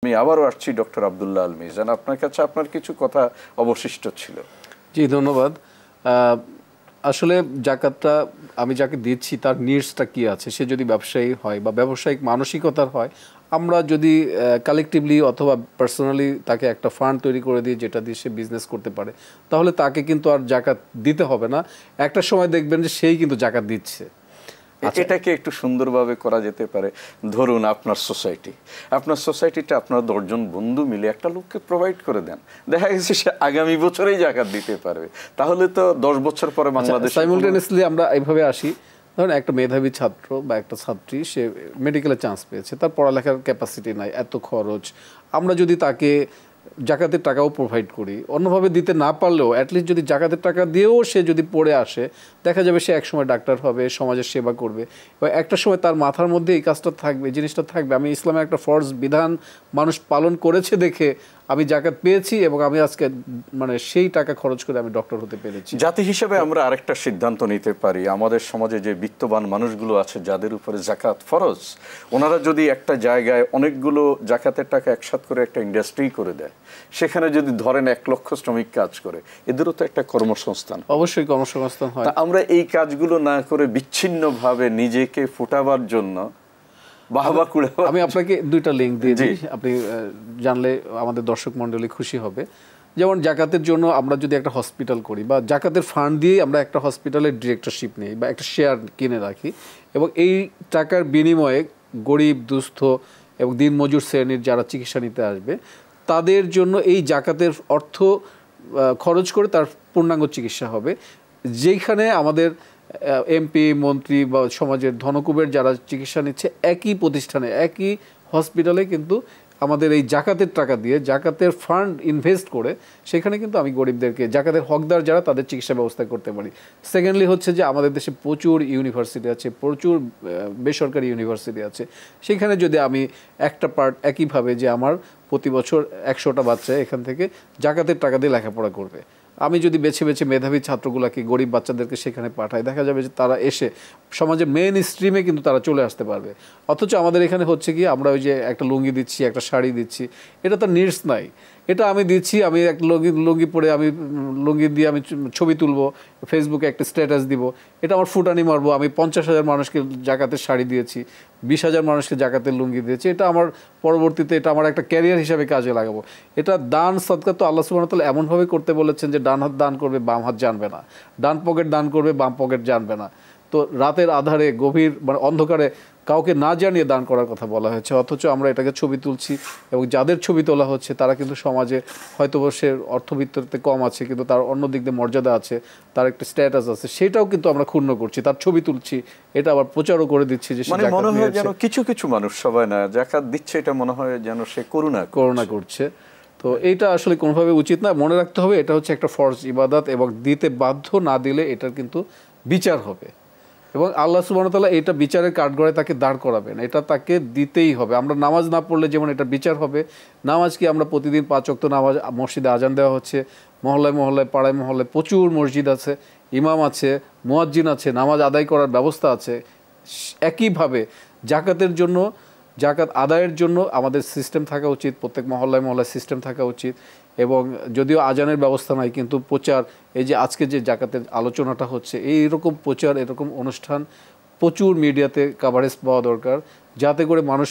আমি আবারও আসছি ডক্টর আব্দুল্লাহ আল মিজান, আপনার কাছে আপনার কিছু কথা অবশিষ্ট ছিল। জি, ধন্যবাদ। আসলে জাকাতটা আমি যাকে দিচ্ছি তার নিডসটা কি আছে, সে যদি ব্যবসায়ী হয় বা ব্যবসায়িক মানসিকতার হয়, আমরা যদি কালেকটিভলি অথবা পার্সোনালি তাকে একটা ফান্ড তৈরি করে দিই যেটা দিয়ে সে বিজনেস করতে পারে, তাহলে তাকে কিন্তু আর জাকাত দিতে হবে না। একটা সময় দেখবেন যে সেই কিন্তু জাকাত দিচ্ছে। এটাকে একটু সুন্দরভাবে করা যেতে পারে। ধরুন আপনার সোসাইটিটা আপনার 10 জন বন্ধু মিলে একটা লোককে প্রোভাইড করে দেন, দেখা গেছে সে আগামী বছরেই জাকাত দিতে পারবে, তাহলে তো 10 বছর পরে বাংলাদেশ সাইমultaneously আমরা এইভাবে আসি। ধরুন একটা মেধাবী ছাত্র বা একটা ছাত্রী, সে মেডিকেলে চান্স পেয়েছে, তার পড়ালেখার ক্যাপাসিটি নাই, এত খরচ, আমরা যদি তাকে জাকাতের টাকাও প্রোভাইড করি, অন্যভাবে দিতে না পারলেও অ্যাটলিস্ট যদি জাকাতের টাকা দিয়েও সে যদি পড়ে আসে, দেখা যাবে সে একসময় ডাক্তার হবে, সমাজের সেবা করবে, এবং একটা সময় তার মাথার মধ্যে এই কাজটা থাকবে, জিনিসটা থাকবে, আমি ইসলামের একটা ফরজ বিধান মানুষ পালন করেছে দেখে আমি জাকাত পেয়েছি এবং আমি আজকে মানে সেই টাকা খরচ করে আমি ডক্টর হতে পেরেছি। জাতি হিসেবে আমরা আরেকটা সিদ্ধান্ত নিতে পারি, আমাদের সমাজে যে বিত্তবান মানুষগুলো আছে যাদের উপরে জাকাত ফরজ, ওনারা যদি একটা জায়গায় অনেকগুলো জাকাতের টাকা একসাথে করে একটা ইন্ডাস্ট্রি করে দেয়, সেখানে যদি ধরেন 1 লক্ষ শ্রমিক কাজ করে, এদেরও তো একটা কর্মসংস্থান, অবশ্যই কর্মসংস্থান হয়। আমরা এই কাজগুলো না করে বিচ্ছিন্নভাবে নিজেকে ফুটাবার জন্য আমি আপনাকে 2টা লিঙ্ক দিয়ে দিই, আপনি জানলে আমাদের দর্শক মণ্ডলী খুশি হবে। যেমন জাকাতের জন্য আমরা যদি একটা হসপিটাল করি বা জাকাতের ফান্ড দিয়ে আমরা একটা হসপিটালের ডিরেক্টরশিপ নিই বা একটা শেয়ার কিনে রাখি, এবং এই টাকার বিনিময়ে গরিব দুস্থ এবং দিনমজুর শ্রেণীর যারা চিকিৎসা নিতে আসবে তাদের জন্য এই জাকাতের অর্থ খরচ করে তার পূর্ণাঙ্গ চিকিৎসা হবে। যেখানে আমাদের এমপি মন্ত্রী বা সমাজের ধনকুবের যারা চিকিৎসা নিচ্ছে একই প্রতিষ্ঠানে একই হসপিটালে কিন্তু আমাদের এই জাকাতের টাকা দিয়ে জাকাতের ফান্ড ইনভেস্ট করে সেখানে কিন্তু আমি গরিবদেরকে জাকাতের হকদার যারা তাদের চিকিৎসা ব্যবস্থা করতে পারি। সেকেন্ডলি হচ্ছে যে আমাদের দেশে প্রচুর ইউনিভার্সিটি আছে, প্রচুর বেসরকারি ইউনিভার্সিটি আছে, সেখানে যদি আমি একটা পার্ট একইভাবে যে আমার প্রতি বছর 100টা বাচ্চা এখান থেকে জাকাতের টাকা দিয়ে লেখাপড়া করবে, আমি যদি বেছে বেছে মেধাবী ছাত্রগুলোকে গরিব বাচ্চাদেরকে সেখানে পাঠাই, দেখা যাবে যে তারা এসে সমাজের মেইন স্ট্রিমে কিন্তু তারা চলে আসতে পারবে। অথচ আমাদের এখানে হচ্ছে কি, আমরা ওই যে একটা লুঙ্গি দিচ্ছি, একটা শাড়ি দিচ্ছি, এটা তো নিডস নাই। এটা আমি দিচ্ছি, আমি একটা লুঙ্গি পরে আমি লুঙ্গি দিয়ে আমি ছবি তুলবো, ফেসবুকে একটা স্ট্যাটাস দিব, এটা আমার ফুটানি মারবো, আমি 50,000 মানুষকে জাকাতের শাড়ি দিয়েছি, 20,000 মানুষকে জাকাতের লুঙ্গি দিয়েছি, এটা আমার পরবর্তীতে এটা আমার একটা ক্যারিয়ার হিসাবে কাজে লাগাবো। এটা দান সদকা তো আল্লাহ সুবহানাহু ওয়া তাআলা এমনভাবে করতে বলেছেন যে ডান হাত দান করবে বাম হাত জানবে না, ডান পকেট দান করবে বাম পকেট জানবে না। তো রাতের আধারে গভীর মানে অন্ধকারে কাউকে না জানিয়ে দান করার কথা বলা হয়েছে, অথচ আমরা এটাকে ছবি তুলছি, এবং যাদের ছবি তোলা হচ্ছে তারা কিন্তু সমাজে হয়তো সে অর্থবিত্ততে কম আছে কিন্তু তার অন্য দিক দিয়ে মর্যাদা আছে, তার একটা স্ট্যাটাস আছে, সেটাও কিন্তু আমরা ক্ষুণ্ণ করছি, তার ছবি তুলছি, এটা আবার প্রচারও করে দিচ্ছি যে মানে মনে হয় যেন কিছু কিছু মানুষ, সবাই না, জাকাত দিচ্ছে এটা মনে হয় যেন সে করুণা করছে। তো এইটা আসলে কোনোভাবে উচিত না। মনে রাখতে হবে এটা হচ্ছে একটা ফরজ ইবাদত, এবং দিতে বাধ্য, না দিলে এটার কিন্তু বিচার হবে, এবং আল্লাহ সুবহানাহু ওয়া তাআলা এটা বিচারের কাঠগড়ায় তাকে দাঁড় করাবেন, এটা তাকে দিতেই হবে। আমরা নামাজ না পড়লে যেমন এটা বিচার হবে, নামাজ কি আমরা প্রতিদিন 5 ওয়াক্ত নামাজ, মসজিদে আজান দেওয়া হচ্ছে, মহল্লায় মহল্লায় পাড়ায় মহল্লায় প্রচুর মসজিদ আছে, ইমাম আছে, মুয়াজ্জিন আছে, নামাজ আদায় করার ব্যবস্থা আছে। একইভাবে জাকাতের জন্য, জাকাত আদায়ের জন্য আমাদের সিস্টেম থাকা উচিত, প্রত্যেক মহল্লায় মহল্লায় সিস্টেম থাকা উচিত। এবং যদিও আজানের ব্যবস্থা নাই, কিন্তু প্রচার, এই যে আজকে যে জাকাতের আলোচনাটা হচ্ছে, এইরকম প্রচার, এরকম অনুষ্ঠান প্রচুর মিডিয়াতে কাভারেজ পাওয়া দরকার, যাতে করে মানুষ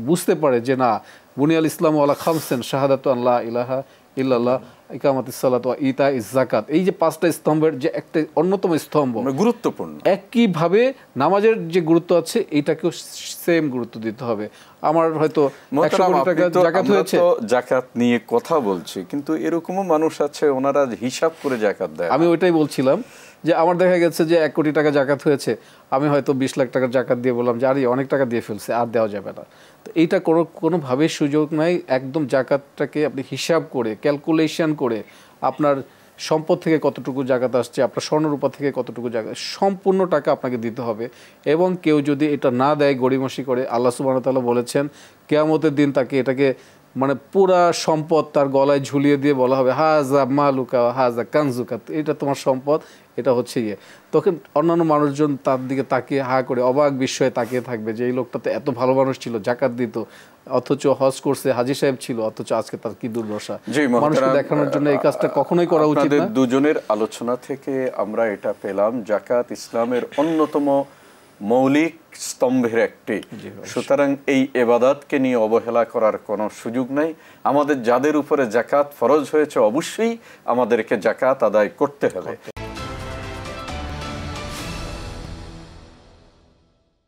বুঝতে পারে যে না, বুনিয়াল ইসলাম আলা খামসেন, শাহাদাতু আল্লাহ ইলাহা ইল্লাল্লাহ, ইকামাতিস সালাত ওয়া ইতাইজ যাকাত, এই যে 5টা স্তম্ভের যে একটা অন্যতম স্তম্ভ, গুরুত্বপূর্ণ। একইভাবে নামাজের যে গুরুত্ব আছে এটাকেও সেম গুরুত্ব দিতে হবে। আমার হয়তো 100 কোটি টাকা জাকাত হয়েছে, জাকাত নিয়ে কথা বলছি, কিন্তু এরকমও মানুষ আছে ওনারা হিসাব করে জাকাত দেয়। আমি ওইটাই বলছিলাম যে আমার দেখা গেছে যে 1 কোটি টাকা জাকাত হয়েছে, আমি হয়তো 20 লাখ টাকার জাকাত দিয়ে বললাম যে আরে অনেক টাকা দিয়ে ফেলছে, আর দেওয়া যাবে না। তো এইটা কোনোভাবে সুযোগ নাই। একদম জাকাতটাকে আপনি হিসাব করে, ক্যালকুলেশন করে, আপনার সম্পদ থেকে কতটুকু জাকাত আসছে, আপনার স্বর্ণরূপা থেকে কতটুকু জাকাত, সম্পূর্ণ টাকা আপনাকে দিতে হবে। এবং কেউ যদি এটা না দেয়, গড়িমসি করে, আল্লাহ সুবহানাহু ওয়া তাআলা বলেছেন কিয়ামতের দিন তাকে এটাকে মানে পুরা সম্পদ তার গলায় ঝুলিয়ে দিয়ে বলা হবে হাজা মালুকা হাজা কানজুকা, এটা তোমার সম্পদ, এটা হচ্ছে ইয়ে, তখন অন্যান্য মানুষজন তার দিকে তাকিয়ে হা করে অবাক বিস্ময়ে তাকিয়ে থাকবে যে এই লোকটা তো এত ভালো মানুষ ছিল, জাকাত দিত, অথচ হজ করছে, হাজী সাহেব ছিল, অথচ আজকে তার কি দুর্দশা। মানুষকে দেখানোর জন্য এই কাজটা কখনোই করা উচিত না। দুজনের আলোচনা থেকে আমরা এটা পেলাম, জাকাত ইসলামের অন্যতম মৌলিক স্তম্ভের একটি। সুতরাং এই ইবাদতকে নিয়ে অবহেলা করার কোনো সুযোগ নাই। আমাদের যাদের উপরে জাকাত ফরজ হয়েছে অবশ্যই আমাদেরকে জাকাত আদায় করতে হবে।